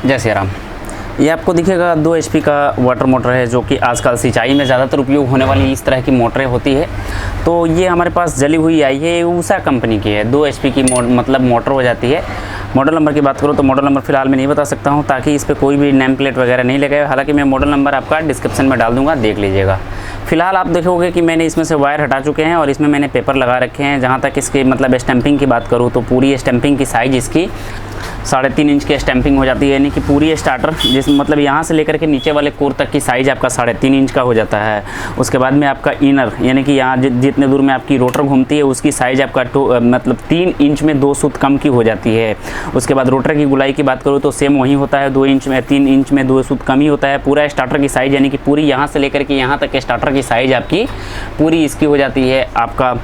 जय श्री राम। ये आपको दिखेगा 2 HP का वाटर मोटर है, जो कि आजकल सिंचाई में ज़्यादातर उपयोग होने वाली इस तरह की मोटरें होती है। तो ये हमारे पास जली हुई आई है, ये उषा कंपनी की है। 2 HP की मतलब मोटर हो जाती है। मॉडल नंबर की बात करूँ तो मॉडल नंबर फ़िलहाल मैं नहीं बता सकता हूँ, ताकि इस पर कोई भी नेम प्लेट वगैरह नहीं लगे। हालांकि मैं मॉडल नंबर आपका डिस्क्रिप्शन में डाल दूँगा, देख लीजिएगा। फ़िलहाल आप देखोगे कि मैंने इसमें से वायर हटा चुके हैं और इसमें मैंने पेपर लगा रखे हैं। जहाँ तक इसकी मतलब स्टैंपिंग की बात करूँ तो पूरी स्टैंपिंग की साइज़ इसकी 3.5 इंच की स्टैंपिंग हो जाती है, यानी कि पूरी स्टार्टर जिस मतलब यहाँ से लेकर के नीचे वाले कोर तक की साइज़ आपका 3.5 इंच का हो जाता है। उसके बाद में आपका इनर यानी कि यहाँ जितने दूर में आपकी रोटर घूमती है उसकी साइज़ आपका मतलब 3 इंच में 2 सूत कम की हो जाती है। उसके बाद रोटर की गुलाई की बात करूँ तो सेम वही होता है, 2 इंच में 3 इंच में 2 सूत कम ही होता है। पूरा स्टार्टर की साइज़ यानी कि पूरी यहाँ से लेकर के यहाँ तक स्टार्टर की साइज़ आपकी पूरी इसकी हो जाती है आपका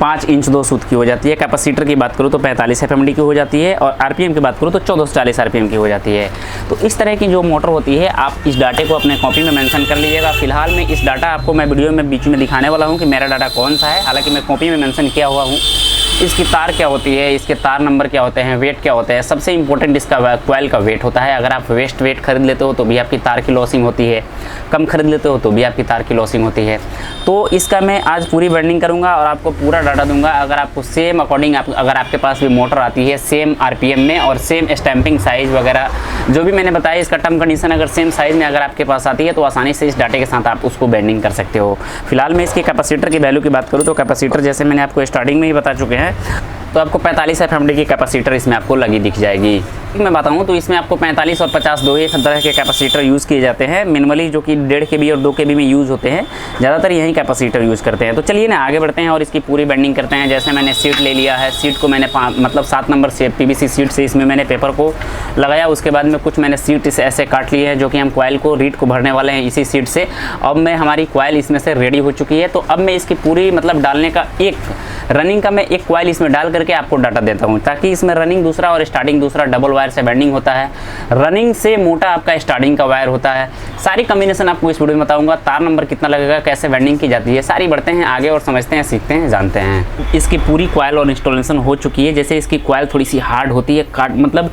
5 इंच 2 सूत की हो जाती है। कैपेसिटर की बात करूँ तो 45 FMD की हो जाती है और RPM की बात करूँ तो 1440 RPM की हो जाती है। तो इस तरह की जो मोटर होती है, आप इस डाटे को अपने कॉपी में मेंशन कर लीजिएगा। फिलहाल मैं इस डाटा आपको मैं वीडियो में बीच में दिखाने वाला हूँ कि मेरा डाटा कौन सा है। हालांकि मैं कॉपी में मेंशन किया हुआ हूँ। इसकी तार क्या होती है, इसके तार नंबर क्या होते हैं, वेट क्या होते हैं। सबसे इंपॉर्टेंट इसका कॉइल का वेट होता है। अगर आप वेट खरीद लेते हो तो भी आपकी तार की लॉसिंग होती है, कम खरीद लेते हो तो भी आपकी तार की लॉसिंग होती है। तो इसका मैं आज पूरी वाइंडिंग करूंगा और आपको पूरा डाटा दूंगा। अगर आपको सेम अकॉर्डिंग अगर आपके पास भी मोटर आती है सेम RPM में और सेम स्टैंपिंग साइज़ वगैरह जो भी मैंने बताया, इसका टर्म कंडीशन अगर सेम साइज़ में अगर आपके पास आती है तो आसानी से इस डाटे के साथ आप उसको बेंडिंग कर सकते हो। फिलहाल मैं इसके कैपेसिटर की वैल्यू की बात करूँ तो कैपेसिटर जैसे मैंने आपको स्टार्टिंग में ही बता चुके हैं, तो आपको 45 FMD की कैपेसिटर इसमें आपको लगी दिख जाएगी। मैं बताऊं तो इसमें आपको 45 और 50 दो ही तरह के कैपेसिटर यूज़ किए जाते हैं। मिनिमली जो कि 1.5 KB और 2 KB में यूज़ होते हैं, ज़्यादातर यही कैपेसिटर यूज़ करते हैं। तो चलिए ना आगे बढ़ते हैं और इसकी पूरी बेंडिंग करते हैं। जैसे मैंने सीट ले लिया है, सीट को मैंने मतलब 7 नंबर से PVC सीट से इसमें मैंने पेपर को लगाया। उसके बाद में कुछ मैंने सीट इसे ऐसे काट लिए हैं जो कि हम कॉइल को रीड को भरने वाले हैं इसी सीट से। अब मैं हमारी कॉइल इसमें से रेडी हो चुकी है। तो अब मैं इसकी पूरी मतलब डालने का रनिंग का मैं एक कॉइल इसमें डाल करके आपको डाटा देता हूँ, ताकि इसमें रनिंग दूसरा और स्टार्टिंग दूसरा डबल वायर से बेंडिंग होता है। रनिंग से मोटा आपका स्टार्टिंग का वायर होता है। सारी कॉम्बिनेशन आपको इस वीडियो में बताऊंगा। तार नंबर कितना लगेगा, कैसे बेंडिंग की जाती है, सारी बढ़ते हैं आगे और समझते हैं, सीखते हैं, जानते हैं। इसकी पूरी कॉइल और इंस्टॉलेशन हो चुकी है। जैसे इसकी कॉइल थोड़ी सी हार्ड होती है, मतलब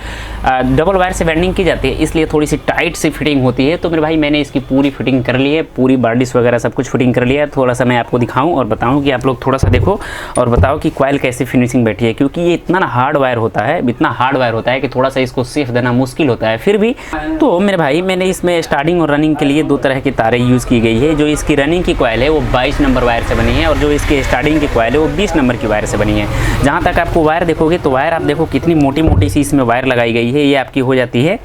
डबल वायर से बेंडिंग की जाती है, इसलिए थोड़ी सी टाइट सी फिटिंग होती है। तो मेरे भाई मैंने इसकी पूरी फिटिंग कर ली है, पूरी बार्डिस वगैरह सब कुछ फिटिंग कर लिया है। थोड़ा सा मैं आपको दिखाऊं और बताऊं कि आप लोग थोड़ा सा देखो और बताओ कि कॉइल कैसी फिनिशिंग बैठी है, क्योंकि ये इतना हार्ड वायर होता है, इतना हार्ड वायर होता है कि थोड़ा सा इसको सेफ देना मुश्किल होता है। फिर भी तो मेरे भाई मैंने इसमें स्टार्टिंग और रनिंग के लिए 2 तरह की तारें यूज़ की गई है। जो इसकी रनिंग की कॉइल है वो 22 नंबर वायर से बनी है और जो इसकी स्टार्टिंग की कॉइल है वो 20 नंबर की वायर से बनी है। जहाँ तक आपको वायर देखोगे तो वायर आप देखो कितनी मोटी मोटी सी इसमें वायर लगाई गई है। ये आपकी हो जाती है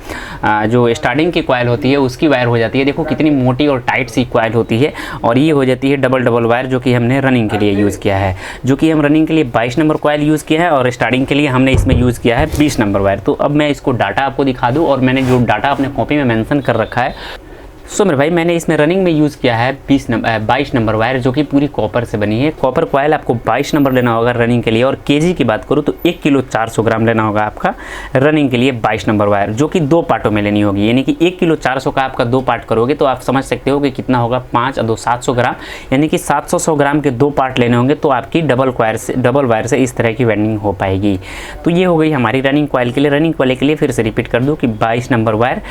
जो स्टार्टिंग की कॉइल होती है उसकी वायर हो जाती है। देखो कितनी मोटी और टाइट सी कॉइल होती है। और ये हो जाती है डबल वायर जो कि हमने रनिंग के लिए यूज़ किया है। जो कि हम रनिंग के लिए 22 नंबर कॉइल यूज़ किया है और स्टार्टिंग के लिए हमने इसमें यूज़ किया है 20 नंबर वायर। तो अब मैं इसको डाटा आपको दिखा दूँ और मैंने जो डाटा अपने कॉपी में मेंशन कर रखा है। सो मेरे भाई मैंने इसमें रनिंग में यूज़ किया है 22 नंबर वायर जो कि पूरी कॉपर से बनी है। कॉपर कॉइल आपको 22 नंबर लेना होगा रनिंग के लिए। और केजी की बात करूँ तो 1 किलो 400 ग्राम लेना होगा आपका रनिंग के लिए 22 नंबर वायर, जो कि 2 पार्टों में लेनी होगी। यानी कि 1 किलो 400 का आपका 2 पार्ट करोगे तो आप समझ सकते हो कि कितना होगा, 5 और 2 700 ग्राम, यानी कि 700 ग्राम के 2 पार्ट लेने होंगे। तो आपकी डबल वायर से इस तरह की वेंडिंग हो पाएगी। तो ये हो गई हमारी रनिंग कॉइल के लिए। रनिंग कॉइल के लिए फिर से रिपीट कर दूँ कि 22 नंबर वायर,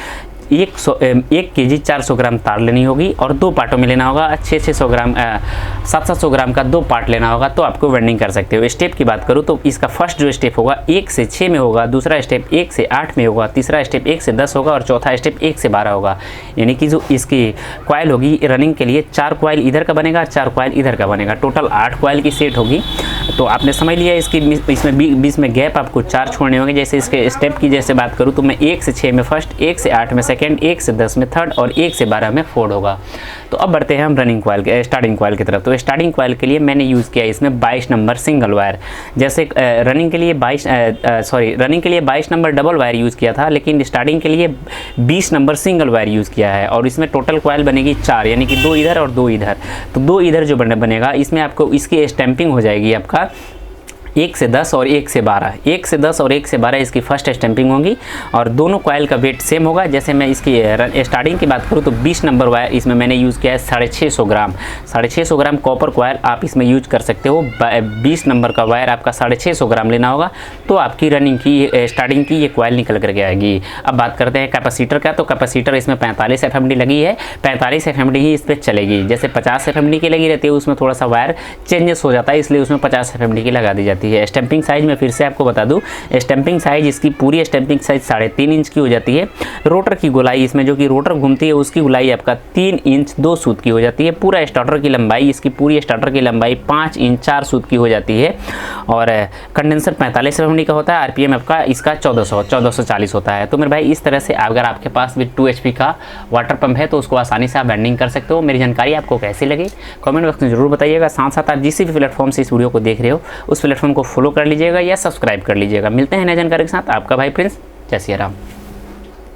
1 केजी 400 ग्राम तार लेनी होगी और 2 पार्टों में लेना होगा। 600 ग्राम 700 ग्राम का 2 पार्ट लेना होगा तो आपको वेंडिंग कर सकते हो। स्टेप की बात करूँ तो इसका फर्स्ट जो स्टेप होगा 1 से 6 में होगा, दूसरा स्टेप 1 से 8 में होगा, तीसरा स्टेप 1 से 10 होगा और चौथा स्टेप 1 से 12 होगा। यानी कि जो इसकी कॉइल होगी रनिंग के लिए 4 कॉइल इधर का बनेगा, 4 कॉइल इधर का बनेगा, टोटल 8 कॉइल की सेट होगी। तो आपने समझ लिया इसकी इसमें बीच में गैप आपको 4 छोड़ने होंगे। जैसे इसके स्टेप की जैसे बात करूँ तो मैं 1 से 6 में फर्स्ट, 1 से 8 में सेकंड, 1 से 10 में थर्ड और 1 से 12 में फोर्थ होगा। तो अब बढ़ते हैं हम रनिंग कॉइल के स्टार्टिंग कॉइल की तरफ। तो स्टार्टिंग कॉइल के लिए मैंने यूज़ किया इसमें 22 नंबर सिंगल वायर। जैसे रनिंग के लिए 22 नंबर डबल वायर यूज़ किया था, लेकिन स्टार्टिंग के लिए 20 नंबर सिंगल वायर यूज़ किया है। और इसमें टोटल कॉइल बनेगी 4, यानी कि 2 इधर और 2 इधर। तो 2 इधर जो बनेगा इसमें आपको इसकी स्टैंपिंग हो जाएगी आपका 1 से 10 और 1 से 12, 1 से 10 और 1 से 12 इसकी फर्स्ट स्टैंपिंग होगी और दोनों कॉयल का वेट सेम होगा। जैसे मैं इसकी स्टार्टिंग की बात करूँ तो 20 नंबर वायर इसमें मैंने यूज़ किया है 650 ग्राम, 650 ग्राम कॉपर कॉयल आप इसमें यूज कर सकते हो। 20 नंबर का वायर आपका 650 ग्राम लेना होगा तो आपकी रनिंग की स्टार्टिंग की ये कॉयल निकल करके आएगी। अब बात करते हैं कैपेसिटर का, तो कैपेसिटर इसमें 45 FMD लगी है, 45 FMD ही इस पर चलेगी। जैसे 50 FMD की लगी रहती है उसमें थोड़ा सा वायर चेंजेस हो जाता है, इसलिए उसमें 50 FMD की लगा दी जाती है। स्टैंपिंग साइज में फिर से आपको बता दूं, स्टैंपिंग साइज इसकी पूरी स्टैंपिंग साइज 3.5 इंच की हो जाती है। रोटर की गोलाई इसमें जो कि रोटर घूमती है उसकी गोलाई आपका 3 इंच 2 सूत की हो जाती है। पूरा स्टार्टर की लंबाई इसकी पूरी स्टार्टर की लंबाई 5 इंच 4 सूत की हो जाती है और कंडेंसर 45 FMD का होता है। RPM आपका इसका 1440 होता है। तो मेरे भाई इस तरह से अगर आपके पास भी 2 HP का वाटर पंप है तो उसको आसानी से आप वेंडिंग कर सकते हो। मेरी जानकारी आपको कैसी लगी कमेंट बॉक्स में जरूर बताइएगा। साथ साथ आप जिस भी प्लेटफॉर्म से इस वीडियो को देख रहे हो उस प्लेटफॉर्म को फॉलो कर लीजिएगा या सब्सक्राइब कर लीजिएगा। मिलते हैं नई जानकारी के साथ, आपका भाई प्रिंस। जय सिया राम।